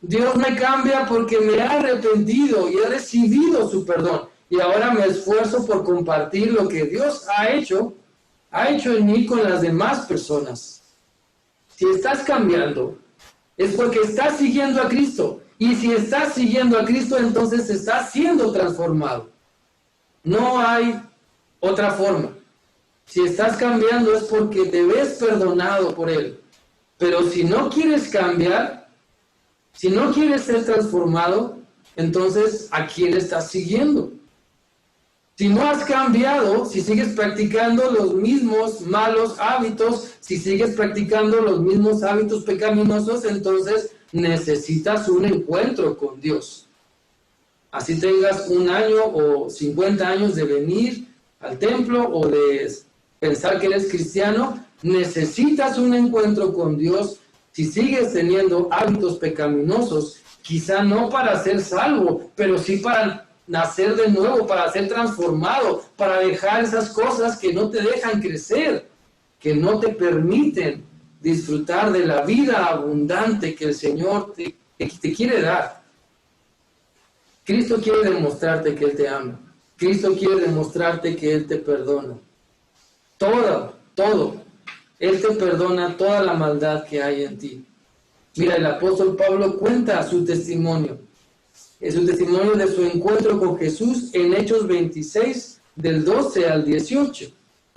Dios me cambia porque me ha arrepentido y he recibido su perdón. Y ahora me esfuerzo por compartir lo que Dios ha hecho en mí con las demás personas. Si estás cambiando, es porque estás siguiendo a Cristo. Y si estás siguiendo a Cristo, entonces estás siendo transformado. No hay otra forma. Si estás cambiando es porque te ves perdonado por Él. Pero si no quieres cambiar, si no quieres ser transformado, entonces ¿a quién estás siguiendo? Si no has cambiado, si sigues practicando los mismos malos hábitos, si sigues practicando los mismos hábitos pecaminosos, entonces necesitas un encuentro con Dios. Así tengas 1 año o 50 años de venir al templo o de pensar que eres cristiano, necesitas un encuentro con Dios. Si sigues teniendo hábitos pecaminosos, quizá no para ser salvo, pero sí para nacer de nuevo, para ser transformado, para dejar esas cosas que no te dejan crecer, que no te permiten disfrutar de la vida abundante que el Señor te quiere dar. Cristo quiere demostrarte que Él te ama. Cristo quiere demostrarte que Él te perdona. Todo. Él te perdona toda la maldad que hay en ti. Mira, el apóstol Pablo cuenta su testimonio. Es un testimonio de su encuentro con Jesús en Hechos 26, del 12 al 18.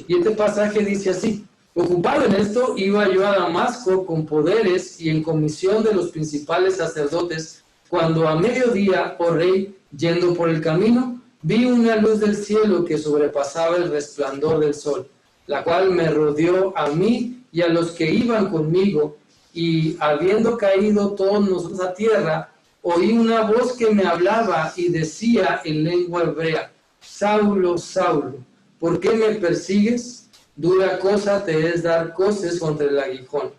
Y este pasaje dice así: ocupado en esto, iba yo a Damasco con poderes y en comisión de los principales sacerdotes, cuando a mediodía, oh rey, yendo por el camino, vi una luz del cielo que sobrepasaba el resplandor del sol, la cual me rodeó a mí y a los que iban conmigo, y habiendo caído todos nosotros a tierra, oí una voz que me hablaba y decía en lengua hebrea: Saulo, Saulo, ¿por qué me persigues? Dura cosa te es dar coces contra el aguijón.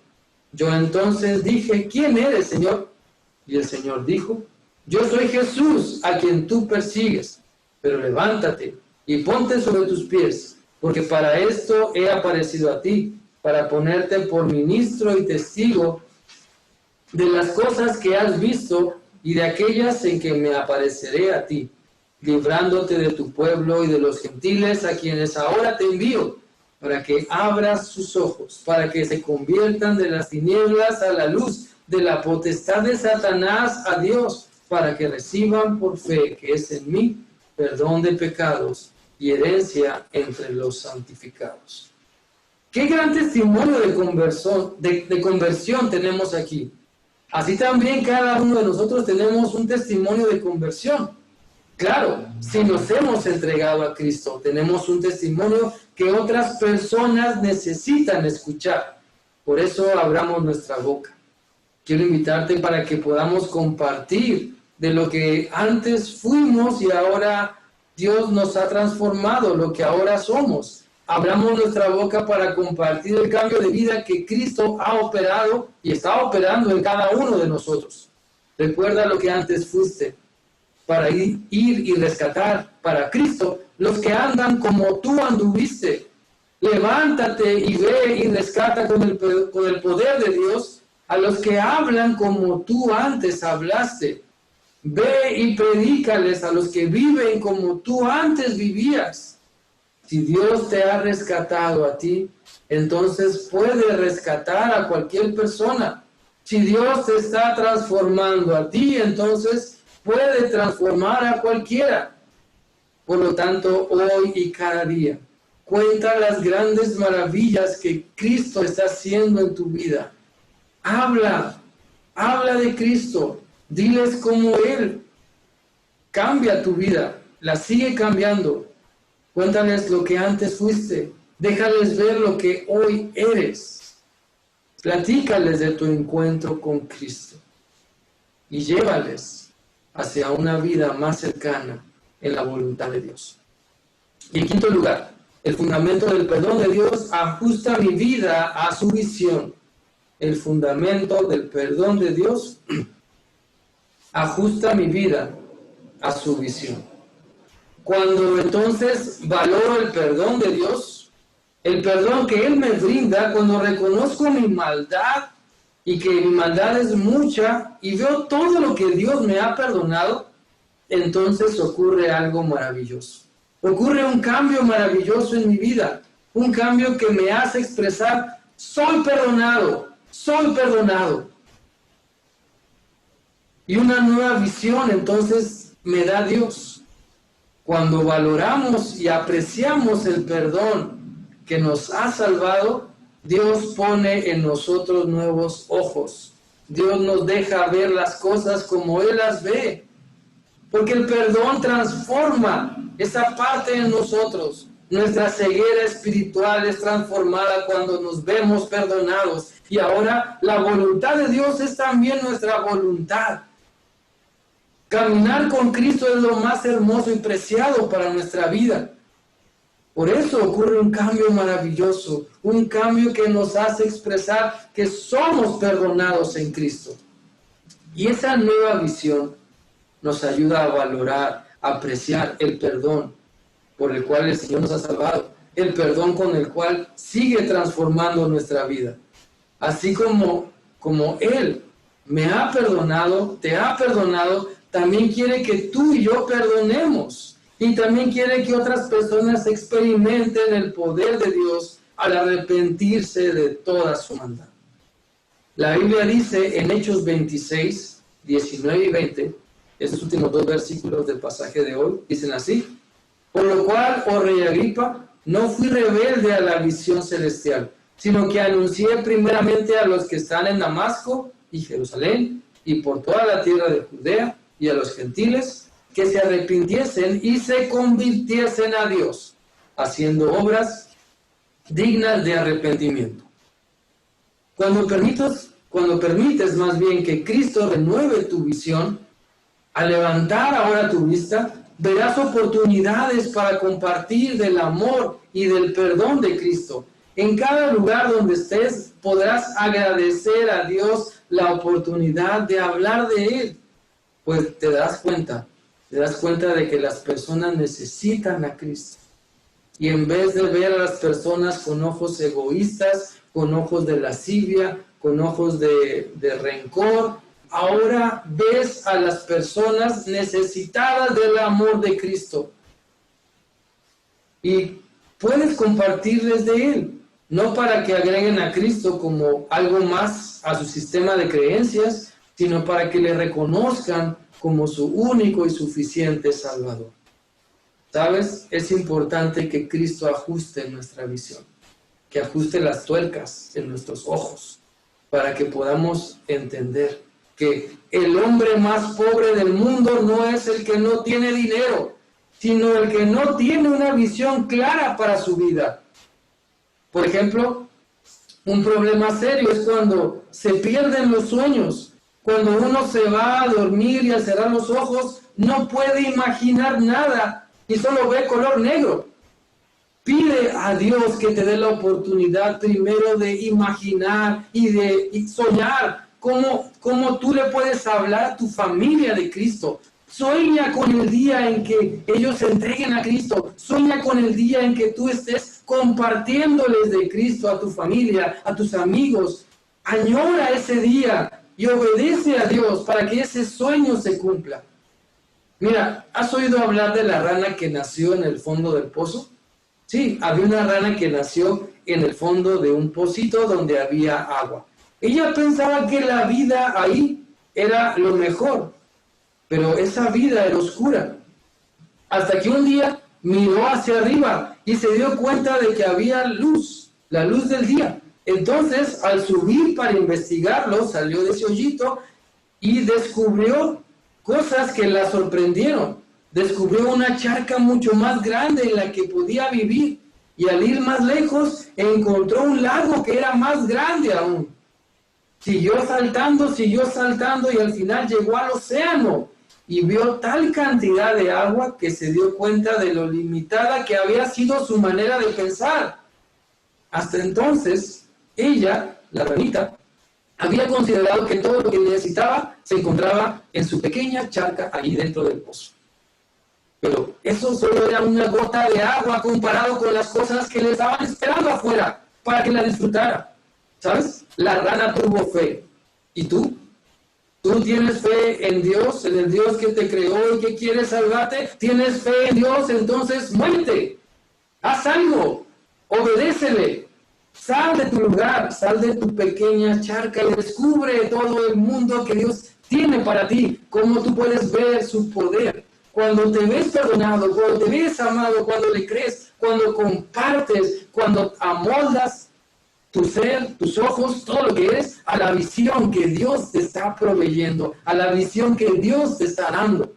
Yo entonces dije: ¿quién eres, Señor? Y el Señor dijo: yo soy Jesús, a quien tú persigues. Pero levántate y ponte sobre tus pies, porque para esto he aparecido a ti, para ponerte por ministro y testigo de las cosas que has visto y de aquellas en que me apareceré a ti, librándote de tu pueblo y de los gentiles a quienes ahora te envío, para que abras sus ojos, para que se conviertan de las tinieblas a la luz, de la potestad de Satanás a Dios, para que reciban por fe, que es en mí, perdón de pecados y herencia entre los santificados. Qué gran testimonio de conversión tenemos aquí. Así también cada uno de nosotros tenemos un testimonio de conversión. Claro, si nos hemos entregado a Cristo, tenemos un testimonio que otras personas necesitan escuchar. Por eso abramos nuestra boca. Quiero invitarte para que podamos compartir de lo que antes fuimos y ahora Dios nos ha transformado, lo que ahora somos. Abramos nuestra boca para compartir el cambio de vida que Cristo ha operado y está operando en cada uno de nosotros. Recuerda lo que antes fuiste, para ir y rescatar para Cristo los que andan como tú anduviste. Levántate y ve y rescata con el poder de Dios a los que hablan como tú antes hablaste. Ve y predícales a los que viven como tú antes vivías. Si Dios te ha rescatado a ti, entonces puede rescatar a cualquier persona. Si Dios te está transformando a ti, entonces puede transformar a cualquiera. Por lo tanto, hoy y cada día, cuenta las grandes maravillas que Cristo está haciendo en tu vida. Habla de Cristo. Diles cómo Él cambia tu vida, la sigue cambiando. Cuéntales lo que antes fuiste. Déjales ver lo que hoy eres. Platícales de tu encuentro con Cristo. Y llévales hacia una vida más cercana en la voluntad de Dios. Y en quinto lugar, el fundamento del perdón de Dios ajusta mi vida a su visión. El fundamento del perdón de Dios ajusta mi vida a su visión. Cuando entonces valoro el perdón de Dios, el perdón que Él me brinda, cuando reconozco mi maldad y que mi maldad es mucha y veo todo lo que Dios me ha perdonado, entonces ocurre algo maravilloso. Ocurre un cambio maravilloso en mi vida, un cambio que me hace expresar, soy perdonado, soy perdonado. Y una nueva visión entonces me da Dios. Cuando valoramos y apreciamos el perdón que nos ha salvado, Dios pone en nosotros nuevos ojos. Dios nos deja ver las cosas como Él las ve. Porque el perdón transforma esa parte en nosotros. Nuestra ceguera espiritual es transformada cuando nos vemos perdonados. Y ahora la voluntad de Dios es también nuestra voluntad. Caminar con Cristo es lo más hermoso y preciado para nuestra vida. Por eso ocurre un cambio maravilloso, un cambio que nos hace expresar que somos perdonados en Cristo. Y esa nueva visión nos ayuda a valorar, a apreciar el perdón por el cual el Señor nos ha salvado, el perdón con el cual sigue transformando nuestra vida. Así como Él me ha perdonado, te ha perdonado, también quiere que tú y yo perdonemos. Y también quiere que otras personas experimenten el poder de Dios al arrepentirse de toda su maldad. La Biblia dice en Hechos 26, 19 y 20, estos últimos dos versículos del pasaje de hoy, dicen así: por lo cual, oh rey Agripa, no fui rebelde a la visión celestial, sino que anuncié primeramente a los que están en Damasco y Jerusalén y por toda la tierra de Judea y a los gentiles, que se arrepintiesen y se convirtiesen a Dios, haciendo obras dignas de arrepentimiento. Cuando permites más bien que Cristo renueve tu visión, al levantar ahora tu vista, verás oportunidades para compartir del amor y del perdón de Cristo. En cada lugar donde estés, podrás agradecer a Dios la oportunidad de hablar de Él, pues te das cuenta de que las personas necesitan a Cristo. Y en vez de ver a las personas con ojos egoístas, con ojos de lascivia, con ojos de rencor, ahora ves a las personas necesitadas del amor de Cristo. Y puedes compartirles de Él, no para que agreguen a Cristo como algo más a su sistema de creencias, sino para que le reconozcan como su único y suficiente Salvador. ¿Sabes? Es importante que Cristo ajuste nuestra visión, que ajuste las tuercas en nuestros ojos, para que podamos entender que el hombre más pobre del mundo no es el que no tiene dinero, sino el que no tiene una visión clara para su vida. Por ejemplo, un problema serio es cuando se pierden los sueños. Cuando uno se va a dormir y al cerrar los ojos no puede imaginar nada y solo ve color negro. Pide a Dios que te dé la oportunidad primero de imaginar y de soñar cómo tú le puedes hablar a tu familia de Cristo. Sueña con el día en que ellos se entreguen a Cristo. Sueña con el día en que tú estés compartiéndoles de Cristo a tu familia, a tus amigos. Añora ese día y obedece a Dios para que ese sueño se cumpla. Mira, ¿has oído hablar de la rana que nació en el fondo del pozo? Sí, había una rana que nació en el fondo de un pocito donde había agua. Ella pensaba que la vida ahí era lo mejor, pero esa vida era oscura. Hasta que un día miró hacia arriba y se dio cuenta de que había luz, la luz del día. Entonces, al subir para investigarlo, salió de ese hoyito y descubrió cosas que la sorprendieron. descubrió una charca mucho más grande en la que podía vivir. Y al ir más lejos, encontró un lago que era más grande aún. Siguió saltando y al final llegó al océano. Y vio tal cantidad de agua que se dio cuenta de lo limitada que había sido su manera de pensar. Hasta entonces, ella, la ranita, había considerado que todo lo que necesitaba se encontraba en su pequeña charca ahí dentro del pozo. Pero eso solo era una gota de agua comparado con las cosas que le estaban esperando afuera para que la disfrutara. ¿Sabes? La rana tuvo fe. ¿Y tú? ¿Tú tienes fe en Dios, en el Dios que te creó y que quiere salvarte? ¿Tienes fe en Dios? Entonces muévete. Haz algo. Obedécele. Sal de tu lugar, sal de tu pequeña charca y descubre todo el mundo que Dios tiene para ti. Cómo tú puedes ver su poder. Cuando te ves perdonado, cuando te ves amado, cuando le crees, cuando compartes, cuando amoldas tu ser, tus ojos, todo lo que eres, a la visión que Dios te está proveyendo, a la visión que Dios te está dando.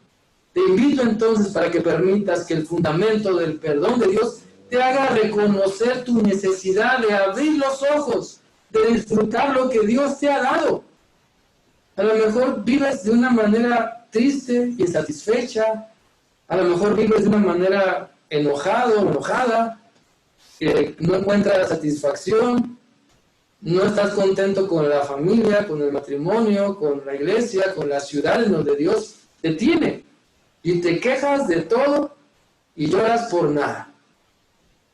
Te invito entonces para que permitas que el fundamento del perdón de Dios te haga reconocer tu necesidad de abrir los ojos, de disfrutar lo que Dios te ha dado. A lo mejor vives de una manera triste y insatisfecha, a lo mejor vives de una manera enojado, enojada, que no encuentras satisfacción, no estás contento con la familia, con el matrimonio, con la iglesia, con la ciudad en donde Dios te tiene. Y te quejas de todo y lloras por nada.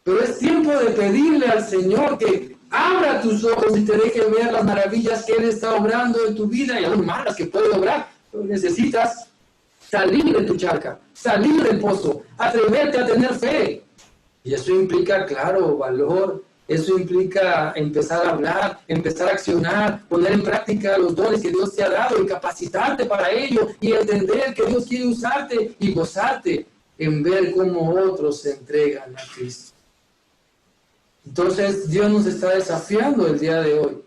Pero es tiempo de pedirle al Señor que abra tus ojos y te deje ver las maravillas que Él está obrando en tu vida y aún más las que puede obrar. Pero necesitas salir de tu charca, salir del pozo, atreverte a tener fe. Y eso implica, claro, valor. Eso implica empezar a hablar, empezar a accionar, poner en práctica los dones que Dios te ha dado y capacitarte para ello y entender que Dios quiere usarte y gozarte en ver cómo otros se entregan a Cristo. Entonces Dios nos está desafiando el día de hoy,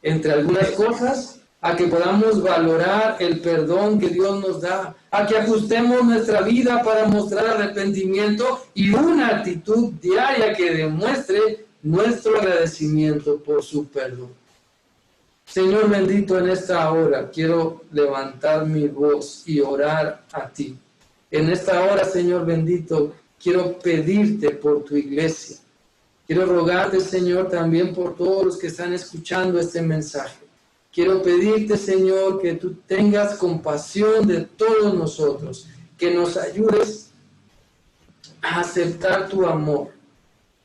entre algunas cosas, a que podamos valorar el perdón que Dios nos da, a que ajustemos nuestra vida para mostrar arrepentimiento y una actitud diaria que demuestre nuestro agradecimiento por su perdón. Señor bendito, en esta hora quiero levantar mi voz y orar a ti. En esta hora, Señor bendito, quiero pedirte por tu iglesia. Quiero rogarte, Señor, también por todos los que están escuchando este mensaje. Quiero pedirte, Señor, que tú tengas compasión de todos nosotros, que nos ayudes a aceptar tu amor,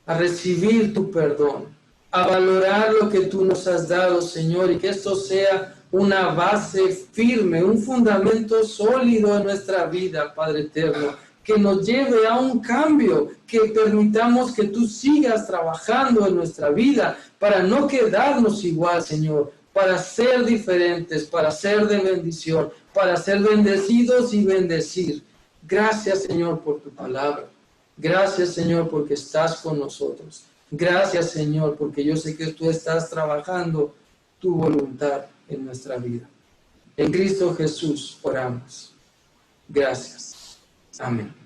a recibir tu perdón, a valorar lo que tú nos has dado, Señor, y que esto sea una base firme, un fundamento sólido en nuestra vida, Padre eterno, que nos lleve a un cambio, que permitamos que tú sigas trabajando en nuestra vida para no quedarnos igual, Señor, para ser diferentes, para ser de bendición, para ser bendecidos y bendecir. Gracias, Señor, por tu palabra. Gracias, Señor, porque estás con nosotros. Gracias, Señor, porque yo sé que tú estás trabajando tu voluntad en nuestra vida. En Cristo Jesús oramos. Gracias. Amén.